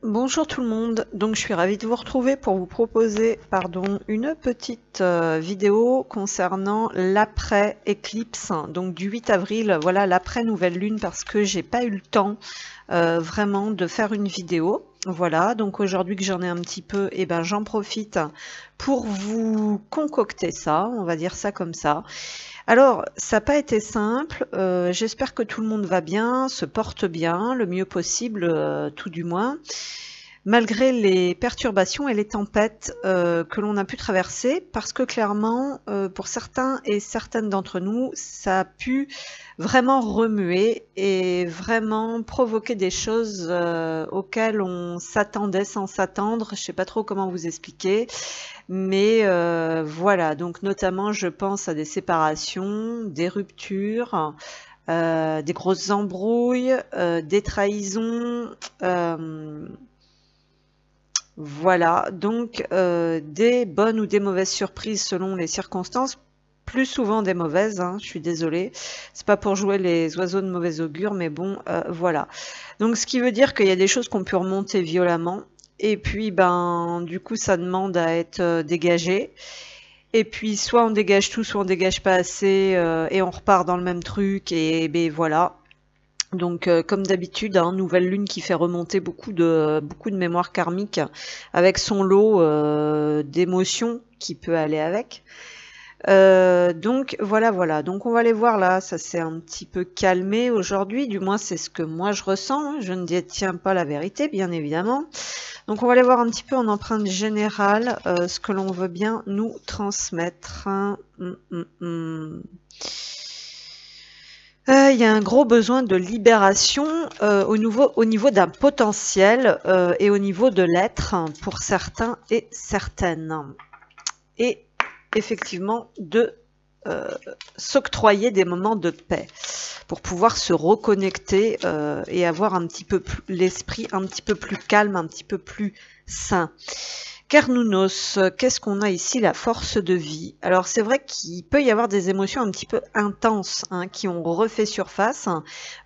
Bonjour tout le monde, donc je suis ravie de vous retrouver pour vous proposer une petite vidéo concernant l'après-éclipse, donc du 8 avril, voilà l'après-nouvelle lune parce que j'ai pas eu le temps vraiment de faire une vidéo. Voilà, donc aujourd'hui que j'en ai un petit peu, et ben j'en profite pour vous concocter ça, on va dire ça comme ça. Alors, ça n'a pas été simple, j'espère que tout le monde va bien, se porte bien, le mieux possible, tout du moins. Malgré les perturbations et les tempêtes que l'on a pu traverser, parce que clairement, pour certains et certaines d'entre nous, ça a pu vraiment remuer et vraiment provoquer des choses auxquelles on s'attendait sans s'attendre. Je ne sais pas trop comment vous expliquer, mais voilà. Donc notamment, je pense à des séparations, des ruptures, des grosses embrouilles, des trahisons. Voilà, donc des bonnes ou des mauvaises surprises selon les circonstances, plus souvent des mauvaises, hein, je suis désolée. C'est pas pour jouer les oiseaux de mauvais augure, mais bon, voilà. Donc ce qui veut dire qu'il y a des choses qu'on peut remonter violemment, et puis ben du coup ça demande à être dégagé. Et puis soit on dégage tout, soit on dégage pas assez, et on repart dans le même truc, et ben voilà. Donc comme d'habitude, hein, nouvelle lune qui fait remonter beaucoup de mémoire karmique avec son lot d'émotions qui peut aller avec. Donc voilà. Donc on va aller voir là, ça s'est un petit peu calmé aujourd'hui, du moins c'est ce que moi je ressens. Je ne détiens pas la vérité, bien évidemment. Donc on va aller voir un petit peu en empreinte générale ce que l'on veut bien nous transmettre. Il y a un gros besoin de libération au niveau d'un potentiel et au niveau de l'être pour certains et certaines. Et effectivement de s'octroyer des moments de paix pour pouvoir se reconnecter et avoir un petit peu l'esprit un petit peu plus calme, un petit peu plus sain. Carnounos, qu'est-ce qu'on a ici? La force de vie. Alors c'est vrai qu'il peut y avoir des émotions un petit peu intenses hein, qui ont refait surface.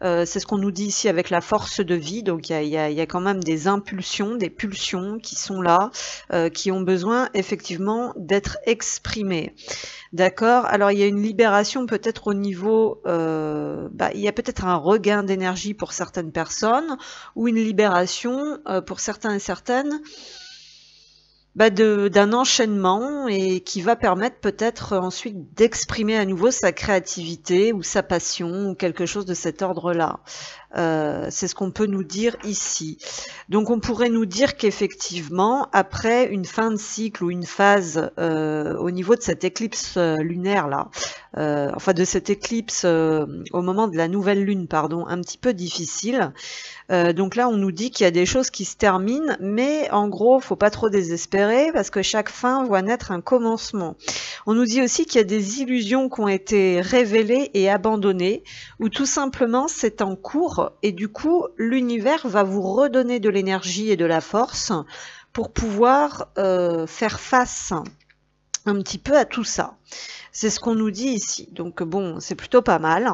C'est ce qu'on nous dit ici avec la force de vie. Donc il y a quand même des impulsions, des pulsions qui sont là, qui ont besoin effectivement d'être exprimées. D'accord. Alors il y a une libération peut-être au niveau, il y a peut-être un regain d'énergie pour certaines personnes ou une libération pour certains et certaines. D'un enchaînement et qui va permettre peut-être ensuite d'exprimer à nouveau sa créativité ou sa passion ou quelque chose de cet ordre-là. C'est ce qu'on peut nous dire ici. Donc on pourrait nous dire qu'effectivement, après une fin de cycle ou une phase au niveau de cette éclipse lunaire là, de cette éclipse au moment de la nouvelle lune, pardon, un petit peu difficile. Donc là, on nous dit qu'il y a des choses qui se terminent, mais en gros, faut pas trop désespérer parce que chaque fin voit naître un commencement. On nous dit aussi qu'il y a des illusions qui ont été révélées et abandonnées, ou tout simplement c'est en cours, et du coup, l'univers va vous redonner de l'énergie et de la force pour pouvoir faire face un petit peu à tout ça. C'est ce qu'on nous dit ici. Donc bon, c'est plutôt pas mal.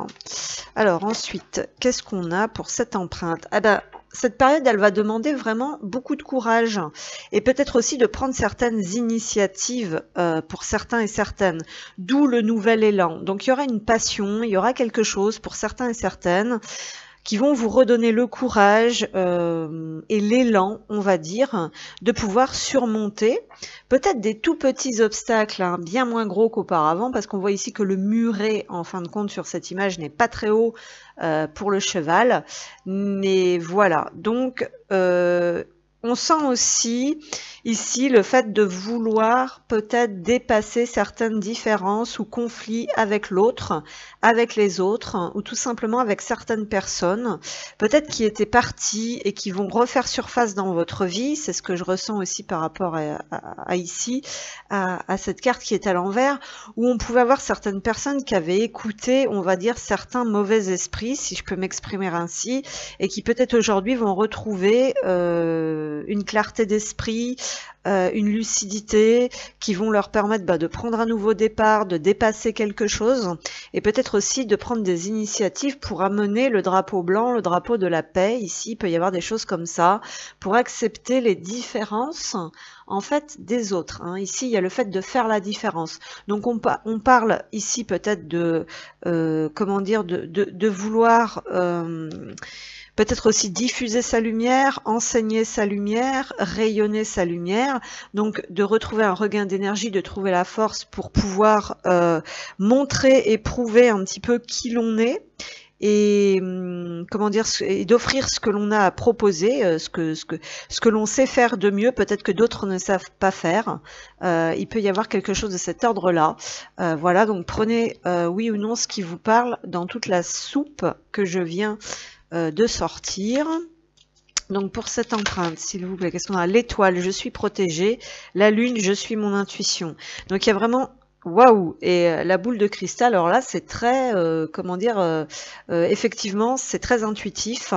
Alors ensuite, qu'est-ce qu'on a pour cette empreinte? Cette période, elle va demander vraiment beaucoup de courage et peut-être aussi de prendre certaines initiatives pour certains et certaines, d'où le nouvel élan. Donc il y aura une passion, il y aura quelque chose pour certains et certaines qui vont vous redonner le courage et l'élan, on va dire, de pouvoir surmonter peut-être des tout petits obstacles, hein, bien moins gros qu'auparavant, parce qu'on voit ici que le muret, en fin de compte, sur cette image, n'est pas très haut pour le cheval. Mais voilà, donc on sent aussi ici le fait de vouloir peut-être dépasser certaines différences ou conflits avec l'autre, avec les autres, ou tout simplement avec certaines personnes, peut-être qui étaient parties et qui vont refaire surface dans votre vie. C'est ce que je ressens aussi par rapport à ici, à cette carte qui est à l'envers, où on pouvait avoir certaines personnes qui avaient écouté, on va dire, certains mauvais esprits, si je peux m'exprimer ainsi, et qui peut-être aujourd'hui vont retrouver une clarté d'esprit, une lucidité qui vont leur permettre de prendre un nouveau départ, de dépasser quelque chose et peut-être aussi de prendre des initiatives pour amener le drapeau blanc, le drapeau de la paix. Ici, il peut y avoir des choses comme ça pour accepter les différences en fait des autres. Hein. Ici, il y a le fait de faire la différence. Donc, on parle ici peut-être de, comment dire, de vouloir peut-être aussi diffuser sa lumière, enseigner sa lumière, rayonner sa lumière, donc de retrouver un regain d'énergie, de trouver la force pour pouvoir montrer et prouver un petit peu qui l'on est. Et comment dire, et d'offrir ce que l'on a à proposer, ce que l'on sait faire de mieux, peut-être que d'autres ne savent pas faire. Il peut y avoir quelque chose de cet ordre-là. Voilà, donc prenez oui ou non ce qui vous parle dans toute la soupe que je viens de sortir. Donc pour cette empreinte, s'il vous plaît, qu'est-ce qu'on a? L'étoile, je suis protégée. La lune, je suis mon intuition. Donc il y a vraiment waouh! Et la boule de cristal, alors là, c'est très, comment dire, effectivement, c'est très intuitif.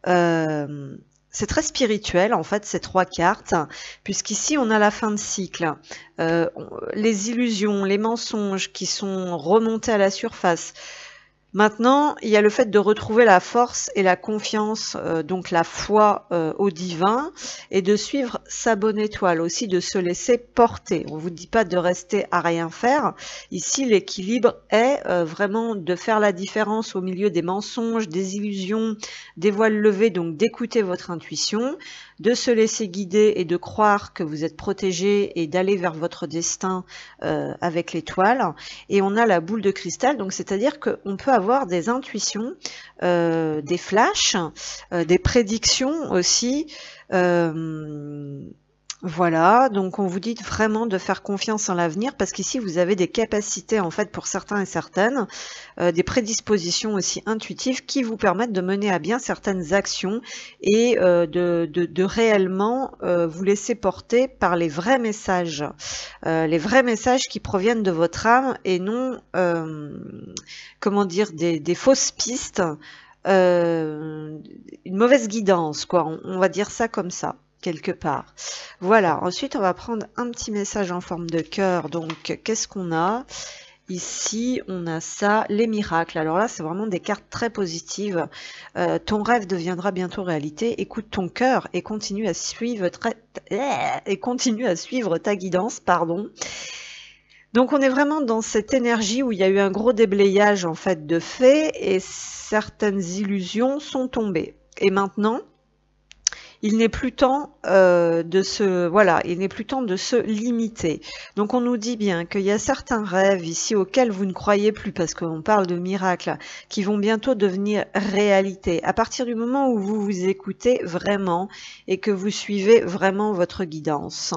C'est très spirituel, en fait, ces trois cartes, puisqu'ici, on a la fin de cycle. Les illusions, les mensonges qui sont remontés à la surface. Maintenant, il y a le fait de retrouver la force et la confiance, donc la foi au divin, et de suivre sa bonne étoile, aussi de se laisser porter. On ne vous dit pas de rester à rien faire. Ici, l'équilibre est vraiment de faire la différence au milieu des mensonges, des illusions, des voiles levés, donc d'écouter votre intuition, de se laisser guider et de croire que vous êtes protégé et d'aller vers votre destin avec l'étoile. Et on a la boule de cristal, donc c'est-à-dire qu'on peut avoir des intuitions, des flashs, des prédictions aussi. Voilà, donc on vous dit vraiment de faire confiance en l'avenir parce qu'ici vous avez des capacités en fait pour certains et certaines, des prédispositions aussi intuitives qui vous permettent de mener à bien certaines actions et de réellement vous laisser porter par les vrais messages qui proviennent de votre âme et non, comment dire, des fausses pistes, une mauvaise guidance, quoi, on va dire ça comme ça. Quelque part. Voilà, ensuite on va prendre un petit message en forme de cœur. Donc qu'est-ce qu'on a? Ici on a ça, les miracles. Alors là c'est vraiment des cartes très positives. Ton rêve deviendra bientôt réalité. Écoute ton cœur et continue à suivre ta guidance, pardon. Donc on est vraiment dans cette énergie où il y a eu un gros déblayage en fait de faits et certaines illusions sont tombées. Et maintenant il n'est plus temps de se limiter. Donc on nous dit bien qu'il y a certains rêves ici auxquels vous ne croyez plus parce qu'on parle de miracles qui vont bientôt devenir réalité. À partir du moment où vous vous écoutez vraiment et que vous suivez vraiment votre guidance.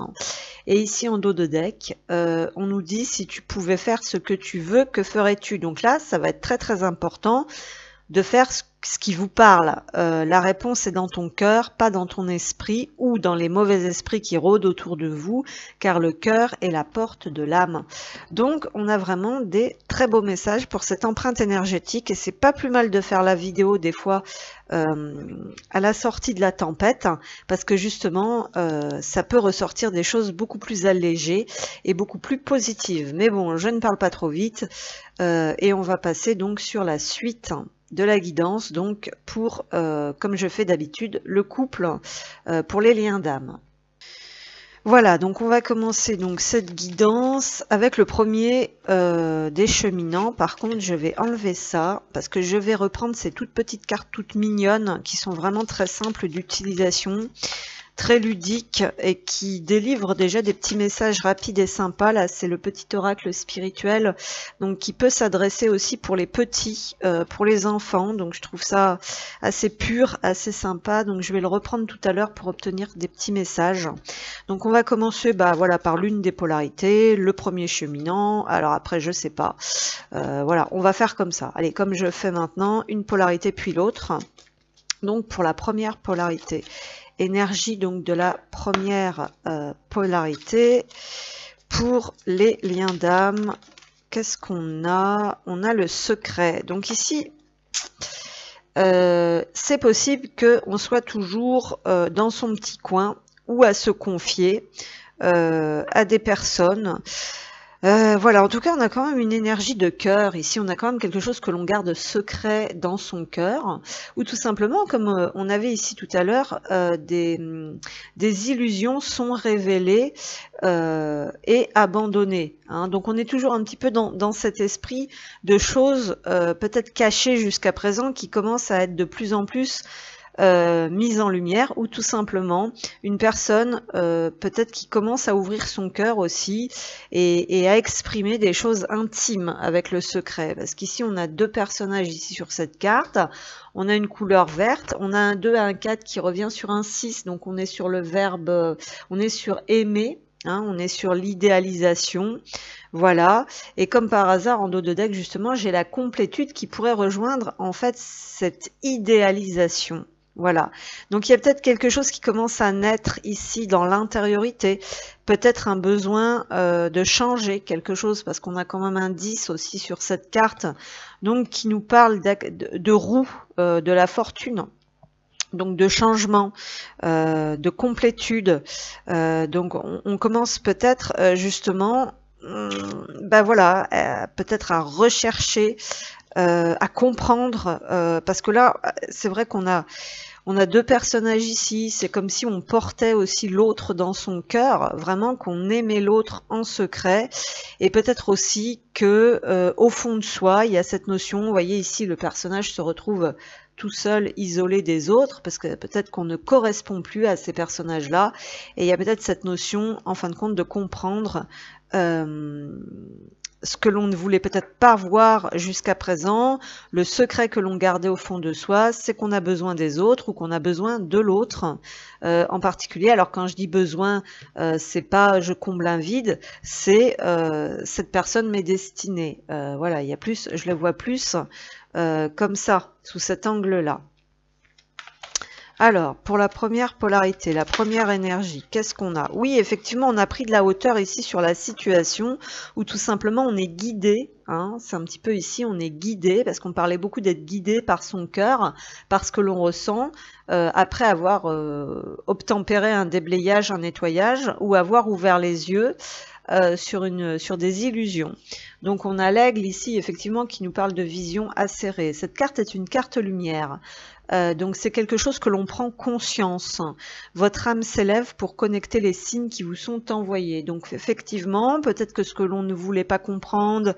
Et ici en dos de deck, on nous dit si tu pouvais faire ce que tu veux, que ferais-tu? Donc là, ça va être très très important de faire ce qui vous parle. La réponse est dans ton cœur, pas dans ton esprit ou dans les mauvais esprits qui rôdent autour de vous, car le cœur est la porte de l'âme. Donc, on a vraiment des très beaux messages pour cette empreinte énergétique et c'est pas plus mal de faire la vidéo des fois à la sortie de la tempête, parce que justement, ça peut ressortir des choses beaucoup plus allégées et beaucoup plus positives. Mais bon, je ne parle pas trop vite et on va passer donc sur la suite de la guidance, donc pour, comme je fais d'habitude, le couple pour les liens d'âme. Voilà, donc on va commencer donc cette guidance avec le premier des cheminants. Par contre, je vais enlever ça parce que je vais reprendre ces toutes petites cartes toutes mignonnes qui sont vraiment très simples d'utilisation, très ludique et qui délivre déjà des petits messages rapides et sympas. Là, c'est le petit oracle spirituel, donc qui peut s'adresser aussi pour les petits, pour les enfants. Donc, je trouve ça assez pur, assez sympa. Donc, je vais le reprendre tout à l'heure pour obtenir des petits messages. Donc, on va commencer, voilà, par l'une des polarités, le premier cheminant. Alors après, je sais pas. Voilà, on va faire comme ça. Allez, comme je fais maintenant, une polarité puis l'autre. Donc, pour la première polarité. Énergie donc de la première polarité pour les liens d'âme. Qu'est-ce qu'on a? On a le secret. Donc ici, c'est possible qu'on soit toujours dans son petit coin ou à se confier à des personnes. Voilà, en tout cas, on a quand même une énergie de cœur ici, on a quand même quelque chose que l'on garde secret dans son cœur, ou tout simplement, comme on avait ici tout à l'heure, des illusions sont révélées et abandonnées. Hein. Donc on est toujours un petit peu dans cet esprit de choses peut-être cachées jusqu'à présent qui commencent à être de plus en plus mise en lumière, ou tout simplement une personne peut-être qui commence à ouvrir son cœur aussi et à exprimer des choses intimes avec le secret, parce qu'ici on a deux personnages ici sur cette carte, on a une couleur verte, on a un 2 à un 4 qui revient sur un 6, donc on est sur le verbe, on est sur aimer, hein, on est sur l'idéalisation. Voilà, et comme par hasard en dos de deck justement j'ai la complétude qui pourrait rejoindre en fait cette idéalisation. Voilà, donc il y a peut-être quelque chose qui commence à naître ici dans l'intériorité, peut-être un besoin de changer quelque chose, parce qu'on a quand même un 10 aussi sur cette carte, donc qui nous parle de roue, de la fortune. Donc de changement, de complétude. Donc on commence peut-être justement, ben voilà, peut-être à rechercher, à comprendre, parce que là, c'est vrai qu'on a deux personnages ici, c'est comme si on portait aussi l'autre dans son cœur, vraiment qu'on aimait l'autre en secret, et peut-être aussi que au fond de soi, il y a cette notion, vous voyez ici le personnage se retrouve tout seul, isolé des autres, parce que peut-être qu'on ne correspond plus à ces personnages-là, et il y a peut-être cette notion, en fin de compte, de comprendre ce que l'on ne voulait peut-être pas voir jusqu'à présent, le secret que l'on gardait au fond de soi, c'est qu'on a besoin des autres ou qu'on a besoin de l'autre en particulier. Alors quand je dis besoin, c'est pas je comble un vide, c'est cette personne m'est destinée. Voilà, il y a plus, je le vois plus comme ça, sous cet angle-là. Alors, pour la première polarité, la première énergie, qu'est-ce qu'on a? Oui, effectivement, on a pris de la hauteur ici sur la situation, où tout simplement on est guidé, hein, c'est un petit peu ici, on est guidé, parce qu'on parlait beaucoup d'être guidé par son cœur, par ce que l'on ressent, après avoir obtempéré un déblayage, un nettoyage, ou avoir ouvert les yeux sur des illusions. Donc on a l'aigle ici, effectivement, qui nous parle de vision acérée. Cette carte est une carte lumière. Donc c'est quelque chose que l'on prend conscience. Votre âme s'élève pour connecter les signes qui vous sont envoyés. Donc effectivement, peut-être que ce que l'on ne voulait pas comprendre,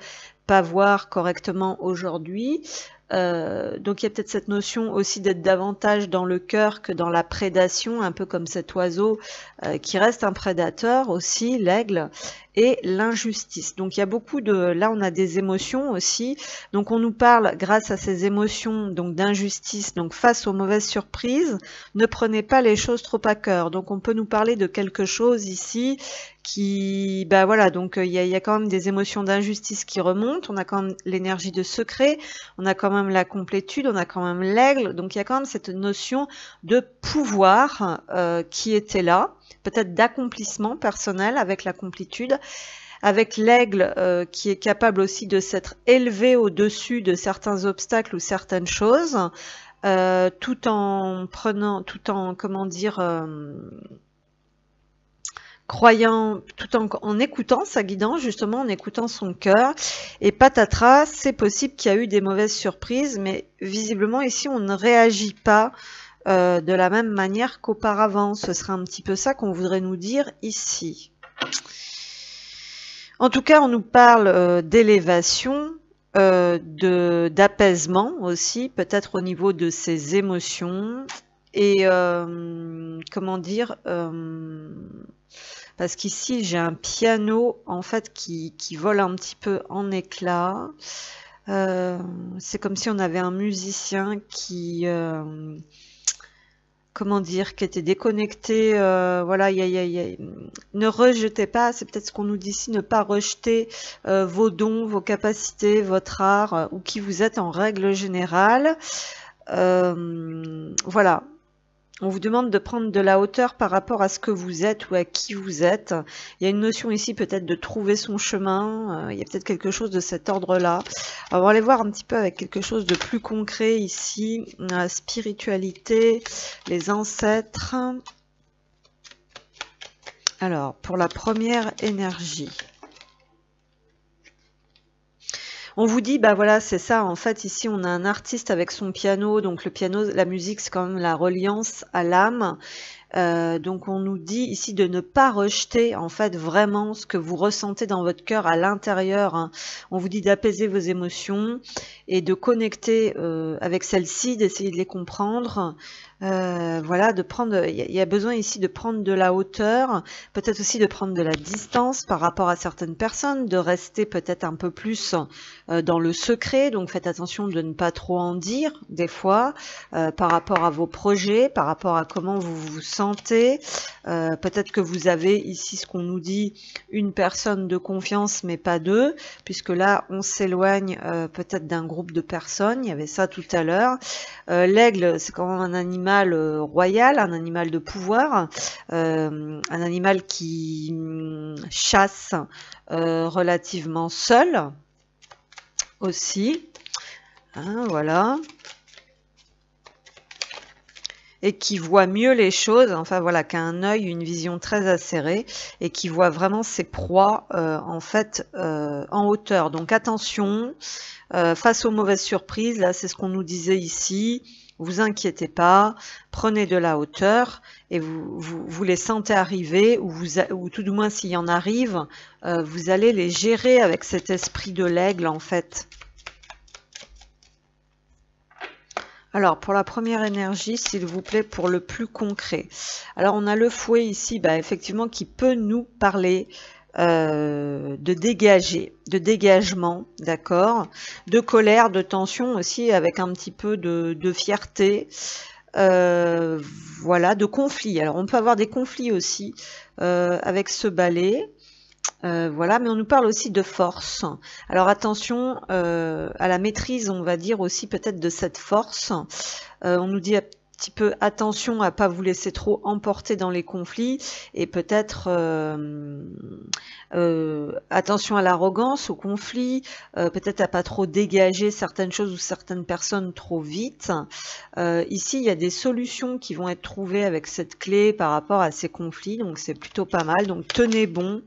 pas voir correctement aujourd'hui, donc il y a peut-être cette notion aussi d'être davantage dans le cœur que dans la prédation, un peu comme cet oiseau qui reste un prédateur aussi, l'aigle, et l'injustice. Donc il y a beaucoup de... Là on a des émotions aussi, donc on nous parle grâce à ces émotions donc d'injustice, donc face aux mauvaises surprises, ne prenez pas les choses trop à cœur. Donc on peut nous parler de quelque chose ici qui... Ben voilà, donc il y a quand même des émotions d'injustice qui remontent, on a quand même l'énergie de secret, on a quand même la complétude, on a quand même l'aigle, donc il y a quand même cette notion de pouvoir qui était là, peut-être d'accomplissement personnel avec la complétude, avec l'aigle qui est capable aussi de s'être élevé au-dessus de certains obstacles ou certaines choses, tout en prenant, tout en, comment dire, croyant, tout en écoutant sa guidance, justement en écoutant son cœur, et patatras, c'est possible qu'il y a eu des mauvaises surprises, mais visiblement ici on ne réagit pas de la même manière qu'auparavant. Ce serait un petit peu ça qu'on voudrait nous dire ici. En tout cas, on nous parle d'élévation, d'apaisement aussi, peut-être au niveau de ses émotions, et comment dire, parce qu'ici j'ai un piano en fait qui vole un petit peu en éclats. C'est comme si on avait un musicien qui comment dire, qui était déconnecté, voilà, ne rejetez pas, c'est peut-être ce qu'on nous dit ici, ne pas rejeter vos dons, vos capacités, votre art, ou qui vous êtes en règle générale. Voilà. On vous demande de prendre de la hauteur par rapport à ce que vous êtes ou à qui vous êtes. Il y a une notion ici peut-être de trouver son chemin. Il y a peut-être quelque chose de cet ordre-là. On va aller voir un petit peu avec quelque chose de plus concret ici. La spiritualité, les ancêtres. Alors, pour la première énergie. On vous dit, bah voilà, c'est ça, en fait, ici, on a un artiste avec son piano, donc le piano, la musique, c'est quand même la reliance à l'âme. Donc on nous dit ici de ne pas rejeter en fait vraiment ce que vous ressentez dans votre cœur à l'intérieur. Hein. On vous dit d'apaiser vos émotions et de connecter avec celles-ci, d'essayer de les comprendre. Voilà, de prendre. Il y a besoin ici de prendre de la hauteur, peut-être aussi de prendre de la distance par rapport à certaines personnes, de rester peut-être un peu plus dans le secret. Donc faites attention de ne pas trop en dire des fois par rapport à vos projets, par rapport à comment vous vous sentez. Peut-être que vous avez ici ce qu'on nous dit, une personne de confiance mais pas deux, puisque là on s'éloigne peut-être d'un groupe de personnes. Il y avait ça tout à l'heure. L'aigle, c'est quand même un animal royal, un animal de pouvoir, un animal qui chasse relativement seul aussi. Hein, voilà. Et qui voit mieux les choses, enfin voilà, qui a un œil, une vision très acérée et qui voit vraiment ses proies en fait en hauteur. Donc attention, face aux mauvaises surprises, là c'est ce qu'on nous disait ici, vous inquiétez pas, prenez de la hauteur et vous les sentez arriver, ou tout du moins s'il y en arrive, vous allez les gérer avec cet esprit de l'aigle en fait. Alors, pour la première énergie, s'il vous plaît, pour le plus concret. Alors, on a le fouet ici, bah, effectivement, qui peut nous parler de dégager, de dégagement, d'accord, de colère, de tension aussi, avec un petit peu de fierté, voilà, de conflit. Alors, on peut avoir des conflits aussi avec ce balai. Voilà, mais on nous parle aussi de force. Alors attention à la maîtrise, on va dire aussi peut-être de cette force. On nous dit un petit peu attention à pas vous laisser trop emporter dans les conflits et peut-être attention à l'arrogance, au conflit, peut-être à pas trop dégager certaines choses ou certaines personnes trop vite. Ici, il y a des solutions qui vont être trouvées avec cette clé par rapport à ces conflits, donc c'est plutôt pas mal. Donc tenez bon.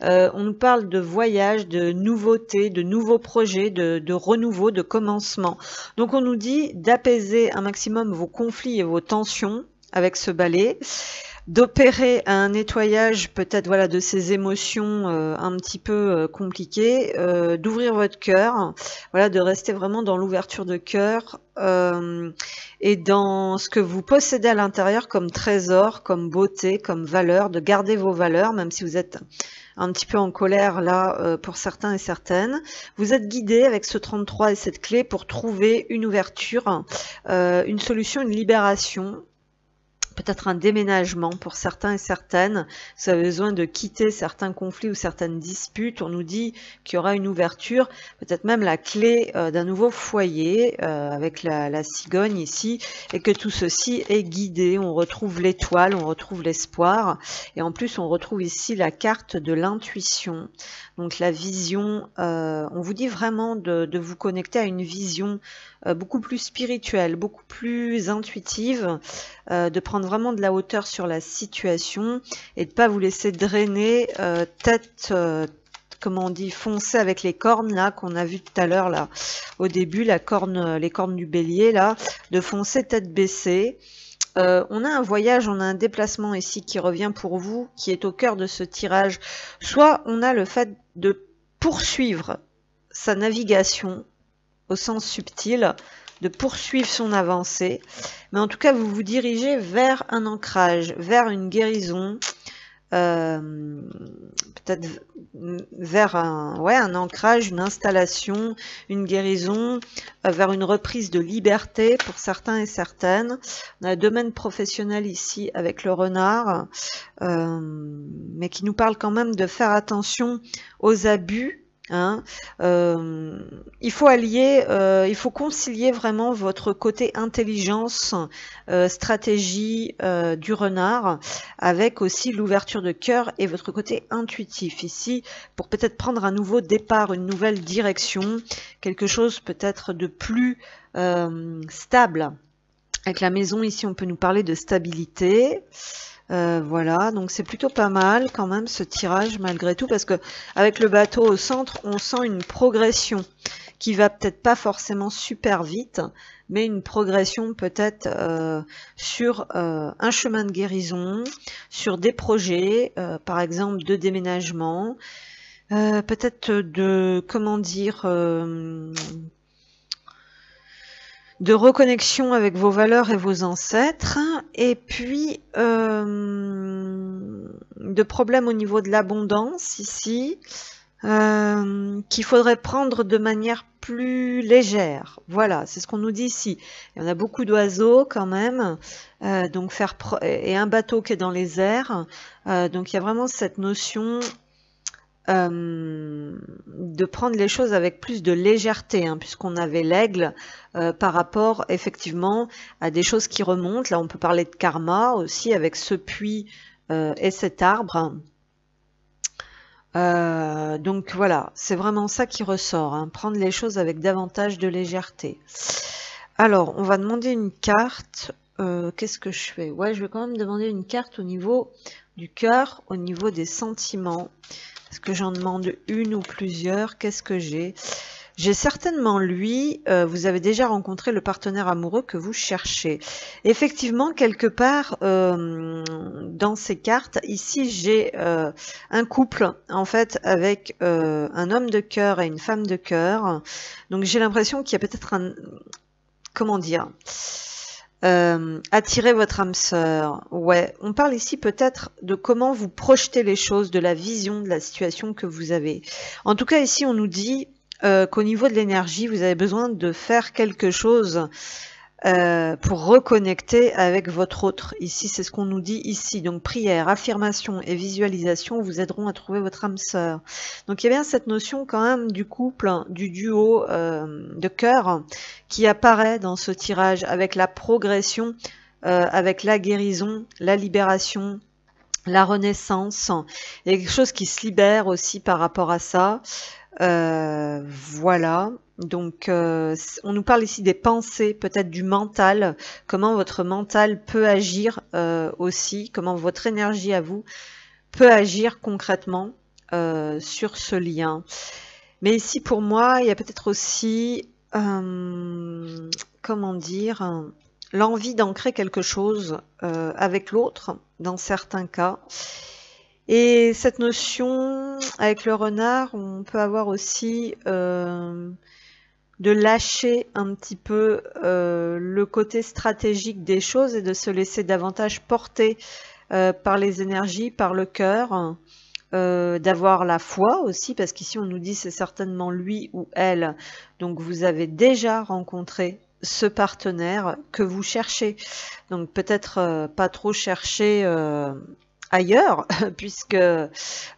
On nous parle de voyage, de nouveautés, de nouveaux projets, de renouveau, de commencement. Donc on nous dit d'apaiser un maximum vos conflits et vos tensions avec ce balai, d'opérer un nettoyage peut-être voilà de ces émotions un petit peu compliquées, d'ouvrir votre cœur, voilà, de rester vraiment dans l'ouverture de cœur et dans ce que vous possédez à l'intérieur comme trésor, comme beauté, comme valeur, de garder vos valeurs même si vous êtes un petit peu en colère là pour certains et certaines. Vous êtes guidé avec ce 33 et cette clé pour trouver une ouverture, une solution, une libération, peut-être un déménagement pour certains et certaines. Vous avez besoin de quitter certains conflits ou certaines disputes. On nous dit qu'il y aura une ouverture, peut-être même la clé d'un nouveau foyer avec la cigogne ici, et que tout ceci est guidé. On retrouve l'étoile, on retrouve l'espoir, et en plus on retrouve ici la carte de l'intuition. Donc la vision, on vous dit vraiment de vous connecter à une vision beaucoup plus spirituelle, beaucoup plus intuitive, de prendre vraiment de la hauteur sur la situation et de pas vous laisser drainer tête, comment on dit, foncer avec les cornes là qu'on a vu tout à l'heure là au début, les cornes du bélier là, de foncer tête baissée. On a un voyage, on a un déplacement ici qui revient pour vous, qui est au cœur de ce tirage. Soit on a le fait de poursuivre sa navigation au sens subtil, de poursuivre son avancée, mais en tout cas vous vous dirigez vers un ancrage, vers une guérison, peut-être vers un ancrage, une installation, une guérison, vers une reprise de liberté pour certains et certaines. On a le domaine professionnel ici avec le renard, mais qui nous parle quand même de faire attention aux abus, Hein. Il faut allier, il faut concilier vraiment votre côté intelligence, stratégie du renard, avec aussi l'ouverture de cœur et votre côté intuitif ici, pour peut-être prendre un nouveau départ, une nouvelle direction, quelque chose peut-être de plus stable. Avec la maison ici, on peut nous parler de stabilité. Voilà, donc c'est plutôt pas mal quand même ce tirage malgré tout, parce que avec le bateau au centre, on sent une progression qui va peut-être pas forcément super vite, mais une progression peut-être sur un chemin de guérison, sur des projets, par exemple de déménagement, peut-être de, comment dire, de reconnexion avec vos valeurs et vos ancêtres, et puis de problèmes au niveau de l'abondance ici, qu'il faudrait prendre de manière plus légère. Voilà, c'est ce qu'on nous dit ici. Il y en a beaucoup d'oiseaux quand même, donc et un bateau qui est dans les airs, donc il y a vraiment cette notion de prendre les choses avec plus de légèreté, hein, puisqu'on avait l'aigle par rapport effectivement à des choses qui remontent. Là on peut parler de karma aussi avec ce puits et cet arbre. Donc voilà, c'est vraiment ça qui ressort, hein, prendre les choses avec davantage de légèreté. Alors on va demander une carte. Qu'est-ce que je fais? Ouais, je vais quand même demander une carte au niveau du cœur, au niveau des sentiments. Est-ce que j'en demande une ou plusieurs? Qu'est-ce que j'ai? J'ai certainement lui, vous avez déjà rencontré le partenaire amoureux que vous cherchez. Effectivement, quelque part dans ces cartes, ici j'ai un couple en fait avec un homme de cœur et une femme de cœur. Donc j'ai l'impression qu'il y a peut-être un... Comment dire, attirer votre âme sœur. Ouais, on parle ici peut-être de comment vous projetez les choses, de la vision de la situation que vous avez. En tout cas, ici, on nous dit qu'au niveau de l'énergie, vous avez besoin de faire quelque chose pour reconnecter avec votre autre. Ici, c'est ce qu'on nous dit ici. Donc, prière, affirmation et visualisation vous aideront à trouver votre âme sœur. Donc, il y a bien cette notion quand même du couple, du duo de cœur qui apparaît dans ce tirage avec la progression, avec la guérison, la libération, la renaissance. Il y a quelque chose qui se libère aussi par rapport à ça. Voilà. Donc, on nous parle ici des pensées, peut-être du mental, comment votre mental peut agir aussi, comment votre énergie à vous peut agir concrètement sur ce lien. Mais ici, pour moi, il y a peut-être aussi, comment dire, l'envie d'ancrer quelque chose avec l'autre, dans certains cas. Et cette notion, avec le renard, on peut avoir aussi de lâcher un petit peu le côté stratégique des choses et de se laisser davantage porter par les énergies, par le cœur, d'avoir la foi aussi, parce qu'ici on nous dit c'est certainement lui ou elle, donc vous avez déjà rencontré ce partenaire que vous cherchez, donc peut-être pas trop chercher ailleurs, puisque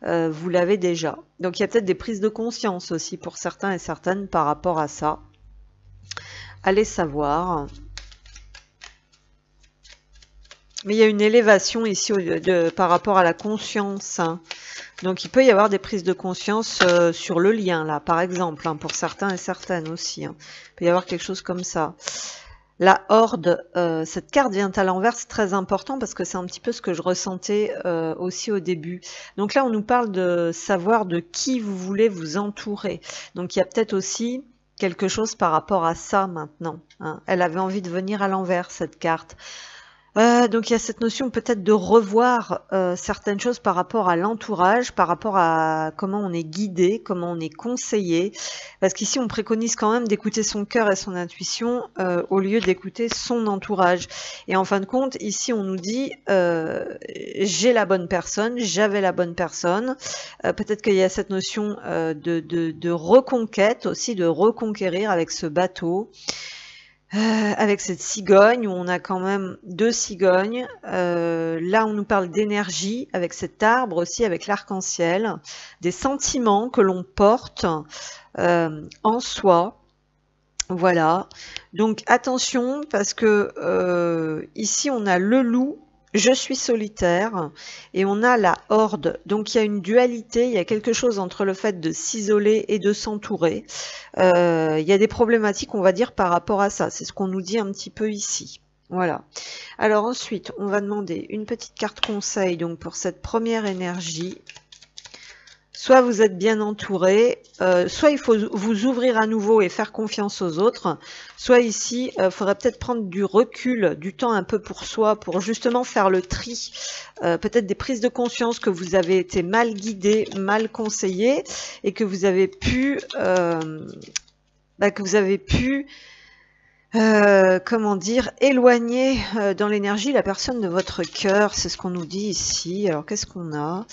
vous l'avez déjà. Donc il y a peut-être des prises de conscience aussi pour certains et certaines par rapport à ça. Allez savoir. Mais il y a une élévation ici par rapport à la conscience. Hein. Donc il peut y avoir des prises de conscience sur le lien, là, par exemple, hein, pour certains et certaines aussi. Hein. Il peut y avoir quelque chose comme ça. La horde, cette carte vient à l'envers, c'est très important parce que c'est un petit peu ce que je ressentais aussi au début. Donc là, on nous parle de savoir de qui vous voulez vous entourer. Donc il y a peut-être aussi quelque chose par rapport à ça maintenant. Hein. Elle avait envie de venir à l'envers, cette carte. Donc il y a cette notion peut-être de revoir certaines choses par rapport à l'entourage, par rapport à comment on est guidé, comment on est conseillé, parce qu'ici on préconise quand même d'écouter son cœur et son intuition au lieu d'écouter son entourage. Et en fin de compte, ici on nous dit j'ai la bonne personne, j'avais la bonne personne. Peut-être qu'il y a cette notion de reconquête aussi, de reconquérir avec ce bateau. Avec cette cigogne où on a quand même 2 cigognes. Là, on nous parle d'énergie avec cet arbre aussi, avec l'arc-en-ciel, des sentiments que l'on porte en soi. Voilà. Donc attention parce que ici on a le loup. Je suis solitaire et on a la horde. Donc il y a une dualité, il y a quelque chose entre le fait de s'isoler et de s'entourer. Il y a des problématiques, on va dire, par rapport à ça. C'est ce qu'on nous dit un petit peu ici. Voilà. Alors ensuite, on va demander une petite carte conseil donc pour cette première énergie. Soit vous êtes bien entouré, soit il faut vous ouvrir à nouveau et faire confiance aux autres, soit ici, il faudrait peut-être prendre du recul, du temps un peu pour soi, pour justement faire le tri, peut-être des prises de conscience que vous avez été mal guidé, mal conseillé, et que vous avez pu, comment dire, éloigner dans l'énergie la personne de votre cœur. C'est ce qu'on nous dit ici. Alors qu'est-ce qu'on a?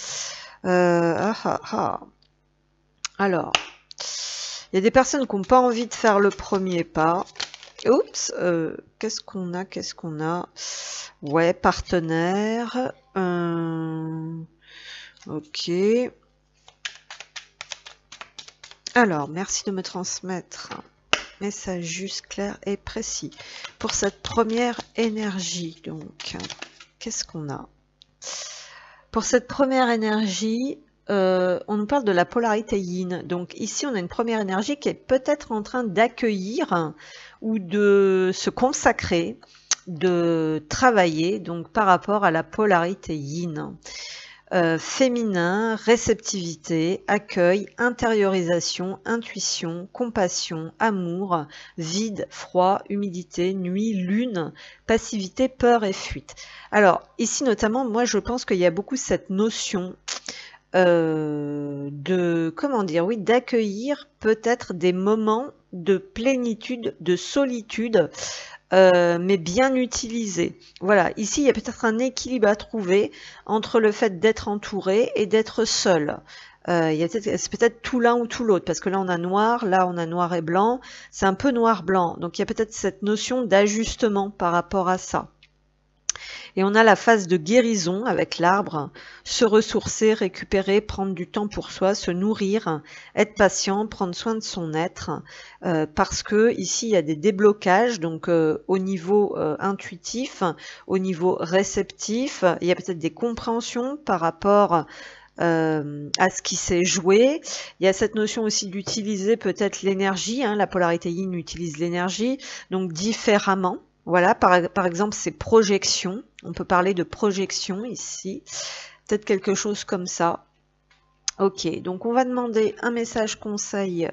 Alors, il y a des personnes qui n'ont pas envie de faire le premier pas. Oups, qu'est-ce qu'on a? Ouais, partenaire. Ok. Alors, merci de me transmettre un message juste, clair et précis. Pour cette première énergie, donc, qu'est-ce qu'on a? Pour cette première énergie, on nous parle de la polarité yin. Donc ici, on a une première énergie qui est peut-être en train d'accueillir ou de se consacrer, de travailler donc par rapport à la polarité yin. Féminin, réceptivité, accueil, intériorisation, intuition, compassion, amour, vide, froid, humidité, nuit, lune, passivité, peur et fuite. Alors ici notamment, moi je pense qu'il y a beaucoup cette notion de, comment dire, oui, d'accueillir peut-être des moments de plénitude, de solitude, mais bien utilisé. Voilà, ici il y a peut-être un équilibre à trouver entre le fait d'être entouré et d'être seul. C'est peut-être tout l'un ou tout l'autre, parce que là on a noir et blanc, c'est un peu noir-blanc, donc il y a peut-être cette notion d'ajustement par rapport à ça. Et on a la phase de guérison avec l'arbre, se ressourcer, récupérer, prendre du temps pour soi, se nourrir, être patient, prendre soin de son être, parce que ici il y a des déblocages, donc au niveau intuitif, au niveau réceptif, il y a peut-être des compréhensions par rapport à ce qui s'est joué. Il y a cette notion aussi d'utiliser peut-être l'énergie, la polarité yin utilise l'énergie, donc différemment. Voilà, par exemple, ces projections. On peut parler de projection ici. Peut-être quelque chose comme ça. Ok, donc on va demander un message conseil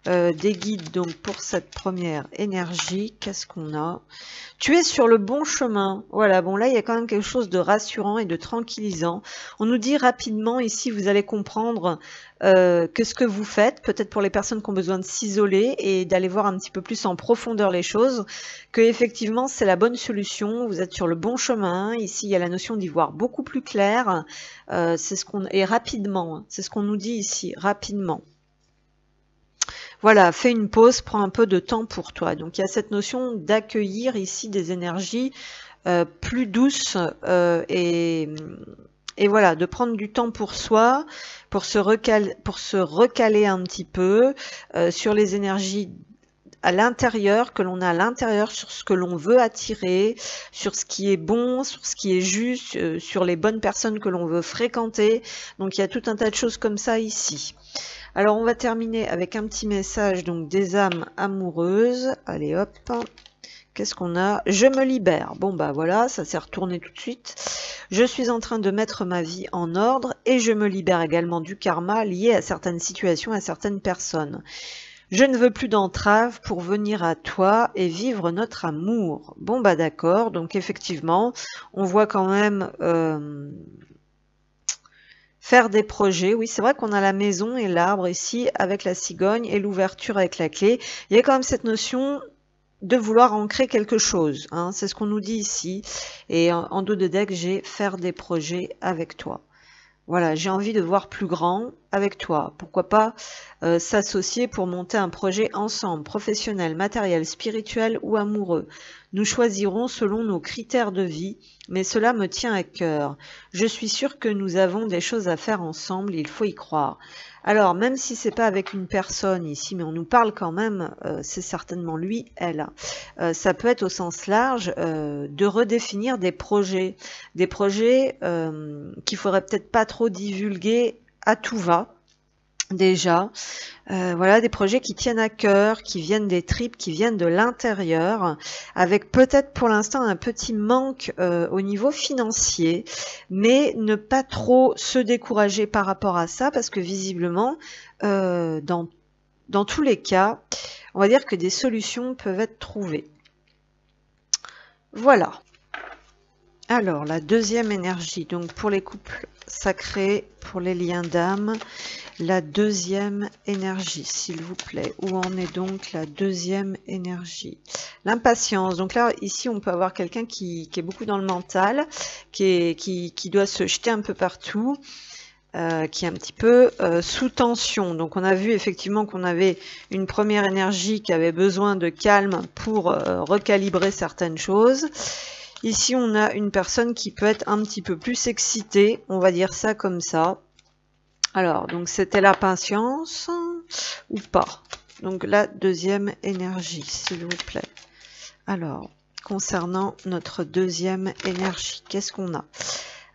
des guides donc pour cette première énergie. Qu'est-ce qu'on a? Tu es sur le bon chemin. Voilà, bon là il y a quand même quelque chose de rassurant et de tranquillisant. On nous dit rapidement ici, vous allez comprendre que ce que vous faites, peut-être pour les personnes qui ont besoin de s'isoler et d'aller voir un petit peu plus en profondeur les choses, que effectivement c'est la bonne solution, vous êtes sur le bon chemin. Ici il y a la notion d'y voir beaucoup plus clair, c'est ce qu'on, et rapidement, c'est ce qu'on nous dit ici, rapidement. Voilà, fais une pause, prends un peu de temps pour toi. Donc il y a cette notion d'accueillir ici des énergies plus douces et voilà, de prendre du temps pour soi, pour se recaler un petit peu sur les énergies à l'intérieur, que l'on a à l'intérieur, sur ce que l'on veut attirer, sur ce qui est bon, sur ce qui est juste, sur les bonnes personnes que l'on veut fréquenter. Donc il y a tout un tas de choses comme ça ici. Alors on va terminer avec un petit message donc des âmes amoureuses. Allez hop, qu'est-ce qu'on a? Je me libère. Bon bah voilà, ça s'est retourné tout de suite. Je suis en train de mettre ma vie en ordre et je me libère également du karma lié à certaines situations, à certaines personnes. Je ne veux plus d'entraves pour venir à toi et vivre notre amour. Bon bah d'accord, donc effectivement, on voit quand même faire des projets. Oui, c'est vrai qu'on a la maison et l'arbre ici avec la cigogne et l'ouverture avec la clé. Il y a quand même cette notion de vouloir ancrer quelque chose. C'est ce qu'on nous dit ici. Et en dos de deck, j'ai faire des projets avec toi. Voilà, j'ai envie de voir plus grand avec toi. Pourquoi pas s'associer pour monter un projet ensemble, professionnel, matériel, spirituel ou amoureux. Nous choisirons selon nos critères de vie, mais cela me tient à cœur. Je suis sûre que nous avons des choses à faire ensemble, il faut y croire. Alors, même si c'est pas avec une personne ici, mais on nous parle quand même, c'est certainement lui, elle. Ça peut être au sens large de redéfinir des projets qu'il faudrait peut-être pas trop divulguer à tout va. Déjà, voilà des projets qui tiennent à cœur, qui viennent des tripes, qui viennent de l'intérieur, avec peut-être pour l'instant un petit manque au niveau financier, mais ne pas trop se décourager par rapport à ça, parce que visiblement, dans tous les cas, on va dire que des solutions peuvent être trouvées. Voilà. Alors, la deuxième énergie, donc pour les couples sacrés, pour les liens d'âme, la deuxième énergie, s'il vous plaît. Où en est donc la deuxième énergie? L'impatience. Donc là, ici, on peut avoir quelqu'un qui est beaucoup dans le mental, qui doit se jeter un peu partout, qui est un petit peu sous tension. Donc on a vu effectivement qu'on avait une première énergie qui avait besoin de calme pour recalibrer certaines choses. Ici, on a une personne qui peut être un petit peu plus excitée, on va dire ça comme ça. Alors, donc c'était la patience ou pas? Donc la deuxième énergie, s'il vous plaît. Alors, concernant notre deuxième énergie, qu'est-ce qu'on a?